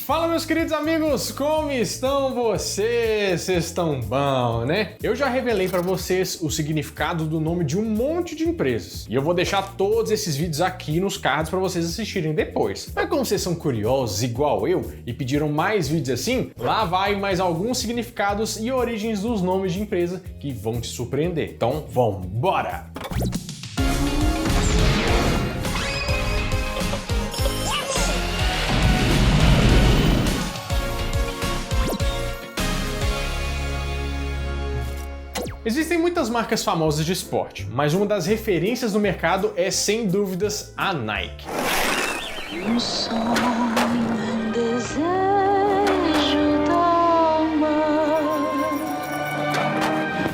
Fala, meus queridos amigos, como estão vocês? Vocês estão bom, né? Eu já revelei para vocês o significado do nome de um monte de empresas e eu vou deixar todos esses vídeos aqui nos cards para vocês assistirem depois. Mas como vocês são curiosos igual eu e pediram mais vídeos assim, lá vai mais alguns significados e origens dos nomes de empresa que vão te surpreender. Então, vambora! Existem muitas marcas famosas de esporte, mas uma das referências no mercado é, sem dúvidas, a Nike. Um sonho, um desejo da alma.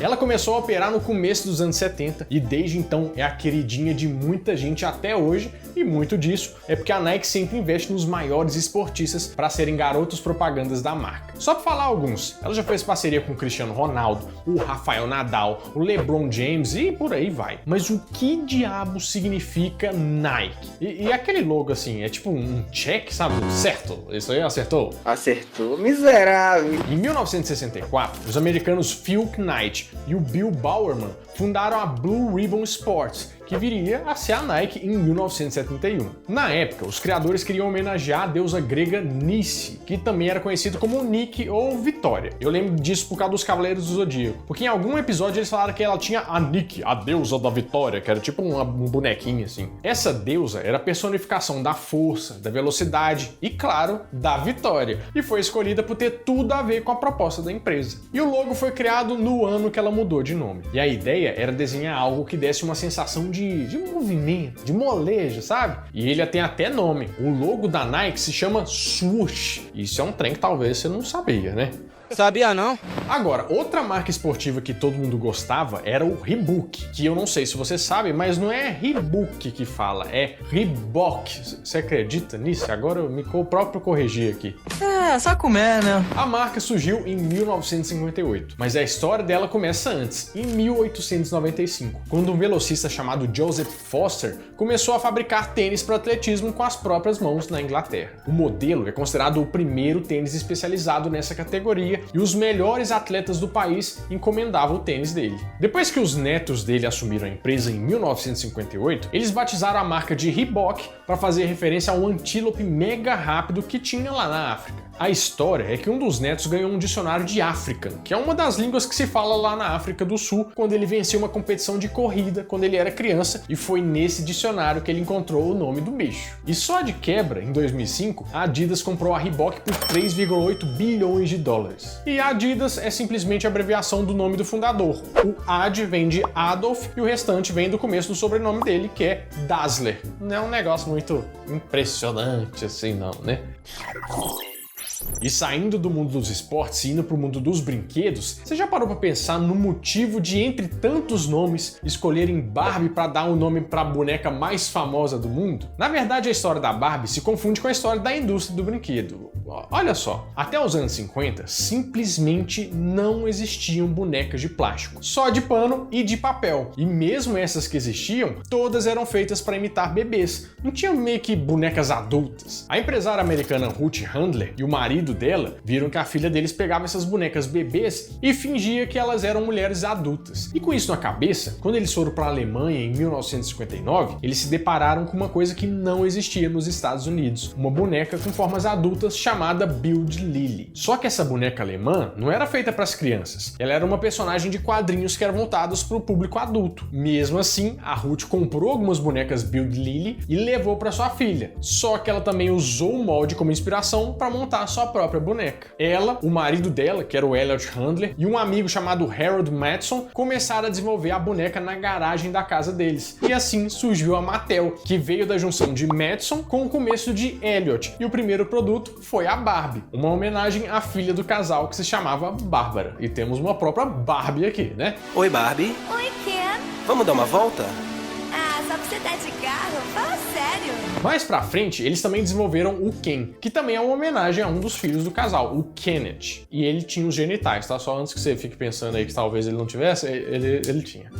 Ela começou a operar no começo dos anos 70 e desde então é a queridinha de muita gente até hoje, e muito disso é porque a Nike sempre investe nos maiores esportistas para serem garotos propagandas da marca. Só para falar alguns, ela já fez parceria com o Cristiano Ronaldo, o Rafael Nadal, o LeBron James e por aí vai. Mas o que diabo significa Nike? E aquele logo assim, é tipo um check, sabe? Certo? Isso aí acertou? Acertou, miserável. Em 1964, os americanos Phil Knight e o Bill Bowerman fundaram a Blue Ribbon Sports, que viria a ser a Nike em 1971. Na época, os criadores queriam homenagear a deusa grega Nice, que também era conhecido como Nike ou Vitória. Eu lembro disso por causa dos Cavaleiros do Zodíaco, porque em algum episódio eles falaram que ela tinha a Nike, a deusa da vitória, que era tipo um bonequinho assim. Essa deusa era a personificação da força, da velocidade e, claro, da vitória, e foi escolhida por ter tudo a ver com a proposta da empresa. E o logo foi criado no ano que ela mudou de nome. E a ideia era desenhar algo que desse uma sensação de movimento, de molejo, sabe? E ele tem até nome. O logo da Nike se chama Swoosh. Isso é um trem que talvez você não sabia, né? Sabia não? Agora, outra marca esportiva que todo mundo gostava era o Reebok, que eu não sei se você sabe, mas não é Reebok que fala, é Reebok. Você acredita nisso? Agora o próprio corrigir aqui. É, só comer, né? A marca surgiu em 1958, mas a história dela começa antes, em 1895, quando um velocista chamado Joseph Foster começou a fabricar tênis para atletismo com as próprias mãos na Inglaterra. O modelo é considerado o primeiro tênis especializado nessa categoria e os melhores atletas do país encomendavam o tênis dele. Depois que os netos dele assumiram a empresa em 1958, eles batizaram a marca de Reebok para fazer referência a um antílope mega rápido que tinha lá na África. A história é que um dos netos ganhou um dicionário de African, que é uma das línguas que se fala lá na África do Sul, quando ele venceu uma competição de corrida quando ele era criança, e foi nesse dicionário que ele encontrou o nome do bicho. E só de quebra, em 2005, a Adidas comprou a Reebok por 3,8 bilhões de dólares. E a Adidas é simplesmente a abreviação do nome do fundador. O Ad vem de Adolf e o restante vem do começo do sobrenome dele, que é Dassler. Não é um negócio muito impressionante assim não, né? E saindo do mundo dos esportes e indo para o mundo dos brinquedos, você já parou para pensar no motivo de, entre tantos nomes, escolherem Barbie para dar um nome para a boneca mais famosa do mundo? Na verdade, a história da Barbie se confunde com a história da indústria do brinquedo. Olha só, até os anos 50, simplesmente não existiam bonecas de plástico, só de pano e de papel. E mesmo essas que existiam, todas eram feitas para imitar bebês. Não tinha meio que bonecas adultas. A empresária americana Ruth Handler e o marido dela viram que a filha deles pegava essas bonecas bebês e fingia que elas eram mulheres adultas. E com isso na cabeça, quando eles foram para a Alemanha em 1959, eles se depararam com uma coisa que não existia nos Estados Unidos, uma boneca com formas adultas chamada Build Lily. Só que essa boneca alemã não era feita para as crianças, ela era uma personagem de quadrinhos que eram voltados para o público adulto. Mesmo assim, a Ruth comprou algumas bonecas Build Lily e levou para sua filha, só que ela também usou o molde como inspiração para montar a sua própria boneca. Ela, o marido dela, que era o Elliot Handler, e um amigo chamado Harold Madison começaram a desenvolver a boneca na garagem da casa deles. E assim surgiu a Mattel, que veio da junção de Madison com o começo de Elliot. E o primeiro produto foi a Barbie, uma homenagem à filha do casal que se chamava Bárbara. E temos uma própria Barbie aqui, né? Oi, Barbie. Oi, Ken. Vamos dar uma volta? Ah, só pra você tá de carro? Fala sério. Mais pra frente, eles também desenvolveram o Ken, que também é uma homenagem a um dos filhos do casal, o Kenneth. E ele tinha os genitais, tá? Só antes que você fique pensando aí que talvez ele não tivesse, ele tinha.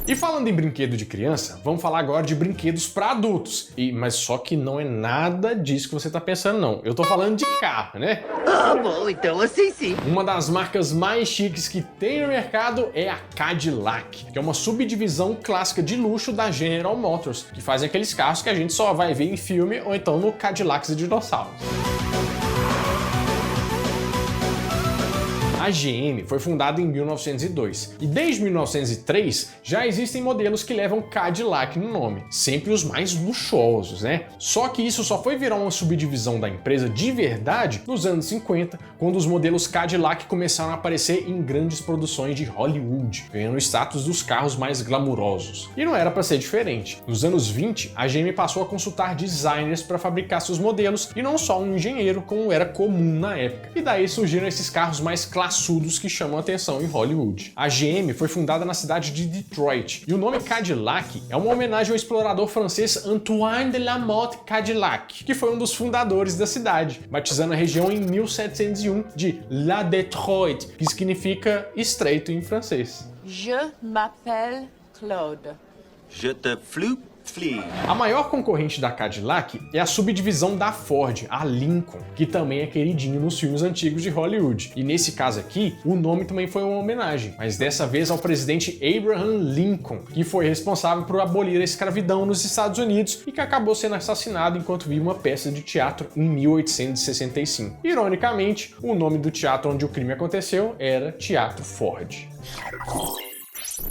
E falando em brinquedo de criança, vamos falar agora de brinquedos para adultos. Mas só que não é nada disso que você tá pensando, não. Eu tô falando de carro, né? Ah, bom, então assim sim. Uma das marcas mais chiques que tem no mercado é a Cadillac, que é uma subdivisão clássica de luxo da General Motors, que fazem aqueles carros que a gente só vai ver em filme ou então no Cadillacs e Dinossauros. A GM foi fundada em 1902 e desde 1903 já existem modelos que levam Cadillac no nome, sempre os mais luxuosos, né? Só que isso só foi virar uma subdivisão da empresa de verdade nos anos 50, quando os modelos Cadillac começaram a aparecer em grandes produções de Hollywood, ganhando o status dos carros mais glamurosos. E não era para ser diferente. Nos anos 20, a GM passou a consultar designers para fabricar seus modelos e não só um engenheiro, como era comum na época. E daí surgiram esses carros mais classudos que chamam a atenção em Hollywood. A GM foi fundada na cidade de Detroit e o nome Cadillac é uma homenagem ao explorador francês Antoine de la Motte Cadillac, que foi um dos fundadores da cidade, batizando a região em 1701 de La Detroit, que significa estreito em francês. Je m'appelle Claude. Je te floupe. A maior concorrente da Cadillac é a subdivisão da Ford, a Lincoln, que também é queridinho nos filmes antigos de Hollywood. E nesse caso aqui, o nome também foi uma homenagem, mas dessa vez ao presidente Abraham Lincoln, que foi responsável por abolir a escravidão nos Estados Unidos e que acabou sendo assassinado enquanto via uma peça de teatro em 1865. Ironicamente, o nome do teatro onde o crime aconteceu era Teatro Ford.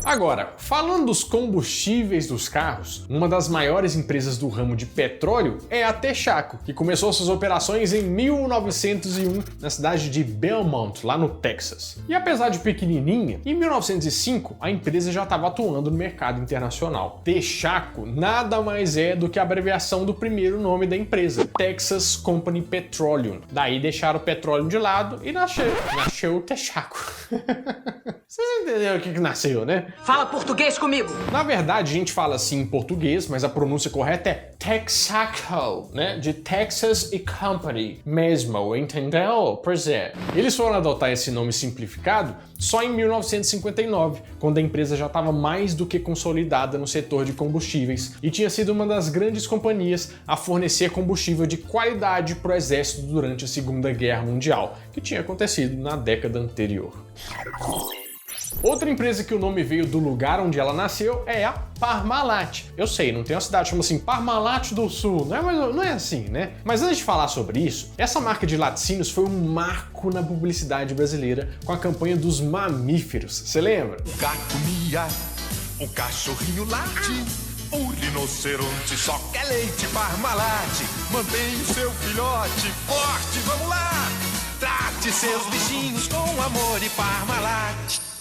Agora, falando dos combustíveis dos carros, uma das maiores empresas do ramo de petróleo é a Texaco, que começou suas operações em 1901 na cidade de Belmont, lá no Texas. E apesar de pequenininha, em 1905 a empresa já estava atuando no mercado internacional. Texaco nada mais é do que a abreviação do primeiro nome da empresa, Texas Company Petroleum. Daí deixaram o petróleo de lado e nasceu o Texaco. Vocês entenderam o que nasceu, né? Fala português comigo! Na verdade, a gente fala assim em português, mas a pronúncia correta é Texaco, né? De Texas e Company mesmo, entendeu? Pois é. Eles foram adotar esse nome simplificado só em 1959, quando a empresa já estava mais do que consolidada no setor de combustíveis e tinha sido uma das grandes companhias a fornecer combustível de qualidade para o exército durante a Segunda Guerra Mundial, que tinha acontecido na década anterior. Outra empresa que o nome veio do lugar onde ela nasceu é a Parmalat. Eu sei, não tem uma cidade que chama assim Parmalat do Sul, não é assim, né? Mas antes de falar sobre isso, essa marca de laticínios foi um marco na publicidade brasileira com a campanha dos mamíferos. Você lembra? O gato mia, o cachorrinho late, o rinoceronte só quer leite Parmalat. Mantém o seu filhote forte, vamos lá! Trate seus bichinhos com amor e Parmalat.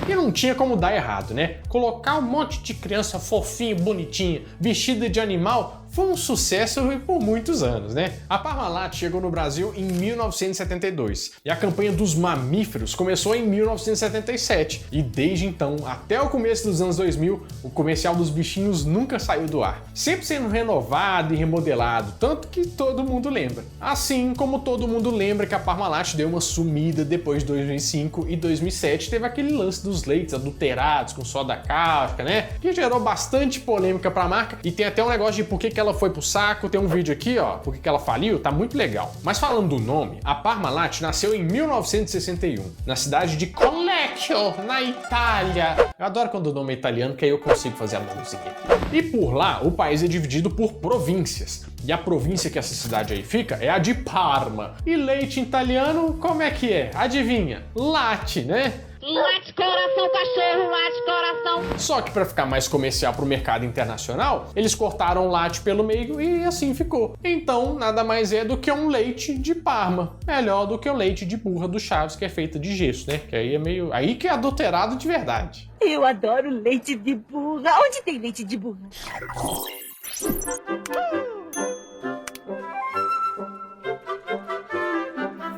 E não tinha como dar errado, né? Colocar um monte de criança fofinha, bonitinha, vestida de animal foi um sucesso por muitos anos, né? A Parmalat chegou no Brasil em 1972 e a campanha dos mamíferos começou em 1977 e desde então até o começo dos anos 2000 o comercial dos bichinhos nunca saiu do ar, sempre sendo renovado e remodelado, tanto que todo mundo lembra. Assim como todo mundo lembra que a Parmalat deu uma sumida depois de 2005 e 2007 teve aquele lance dos leites adulterados com soda cáustica, né? Que gerou bastante polêmica pra marca e tem até um negócio de por que ela foi pro saco, tem um vídeo aqui, ó, por que ela faliu, tá muito legal. Mas falando do nome, a Parmalat nasceu em 1961, na cidade de Collecchio, na Itália. Eu adoro quando o nome é italiano, que aí eu consigo fazer a mãozinha aqui. E por lá, o país é dividido por províncias. E a província que essa cidade aí fica é a de Parma. E leite italiano, como é que é? Adivinha? Latte, né? Late coração, cachorro, late coração. Só que para ficar mais comercial para o mercado internacional, eles cortaram o latte pelo meio e assim ficou. Então, nada mais é do que um leite de Parma. Melhor do que o leite de burra do Chaves, que é feito de gesso, né? Que aí é meio... aí que é adulterado de verdade. Eu adoro leite de burra. Onde tem leite de burra?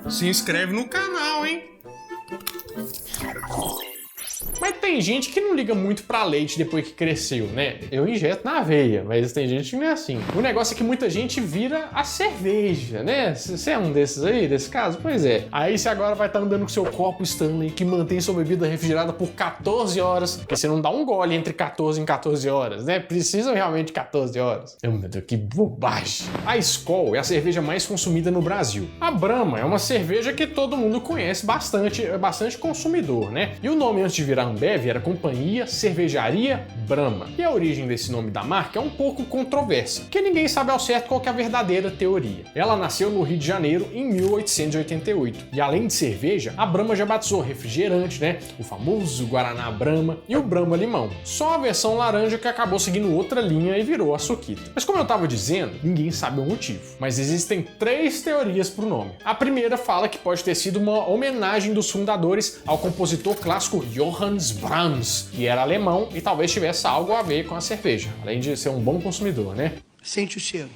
Se inscreve no canal, hein? Mas tem tem gente que não liga muito pra leite depois que cresceu, né? Eu injeto na veia, mas tem gente que não é assim. O negócio é que muita gente vira a cerveja, né? Você é um desses aí, desse caso? Pois é. Aí você agora vai estar andando com seu copo Stanley que mantém sua bebida refrigerada por 14 horas, porque você não dá um gole entre 14 em 14 horas, né? Precisa realmente de 14 horas. Meu Deus, que bobagem. A Skol é a cerveja mais consumida no Brasil. A Brahma é uma cerveja que todo mundo conhece bastante, é bastante consumidor, né? E o nome antes de virar Ambev era Companhia Cervejaria Brahma. E a origem desse nome da marca é um pouco controversa, porque ninguém sabe ao certo qual que é a verdadeira teoria. Ela nasceu no Rio de Janeiro em 1888. E além de cerveja, a Brahma já batizou refrigerante, né? O famoso Guaraná Brahma e o Brahma Limão. Só a versão laranja que acabou seguindo outra linha e virou a Suquita. Mas como eu tava dizendo, ninguém sabe o motivo. Mas existem 3 teorias pro nome. A primeira fala que pode ter sido uma homenagem dos fundadores ao compositor clássico Johannes Brahms, que era alemão e talvez tivesse algo a ver com a cerveja, além de ser um bom consumidor, né? Sente o cheiro.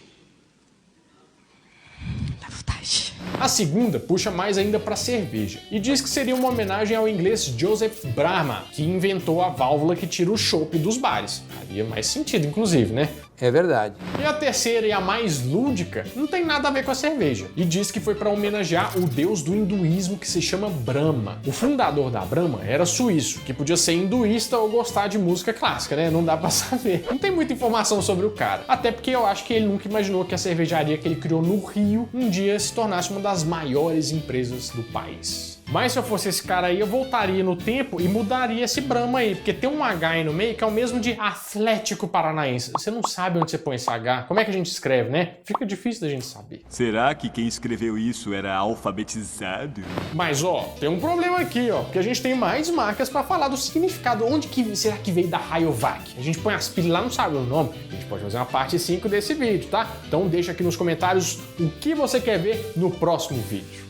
A segunda puxa mais ainda para cerveja e diz que seria uma homenagem ao inglês Joseph Brahma, que inventou a válvula que tira o chopp dos bares. Faria mais sentido, inclusive, né? É verdade. E a terceira e a mais lúdica não tem nada a ver com a cerveja e diz que foi para homenagear o deus do hinduísmo que se chama Brahma. O fundador da Brahma era suíço, que podia ser hinduísta ou gostar de música clássica, né? Não dá para saber. Não tem muita informação sobre o cara, até porque eu acho que ele nunca imaginou que a cervejaria que ele criou no Rio um dia se tornasse uma das maiores empresas do país. Mas se eu fosse esse cara aí, eu voltaria no tempo e mudaria esse Brahma aí, porque tem um H aí no meio que é o mesmo de Atlético Paranaense. Você não sabe onde você põe esse H, como é que a gente escreve, né? Fica difícil da gente saber. Será que quem escreveu isso era alfabetizado? Mas ó, tem um problema aqui, ó, porque a gente tem mais marcas pra falar do significado. Onde que será que veio da Rayovac? A gente põe as pilhas lá, não sabe o nome. A gente pode fazer uma parte 5 desse vídeo, tá? Então deixa aqui nos comentários o que você quer ver no próximo vídeo.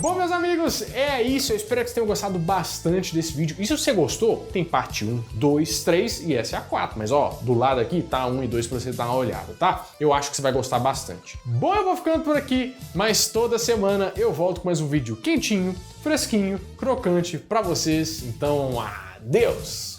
Bom, meus amigos, é isso. Eu espero que vocês tenham gostado bastante desse vídeo. E se você gostou, tem parte 1, 2, 3 e essa é a 4. Mas ó, do lado aqui tá 1 e 2 pra você dar uma olhada, tá? Eu acho que você vai gostar bastante. Bom, eu vou ficando por aqui, mas toda semana eu volto com mais um vídeo quentinho, fresquinho, crocante pra vocês. Então, adeus!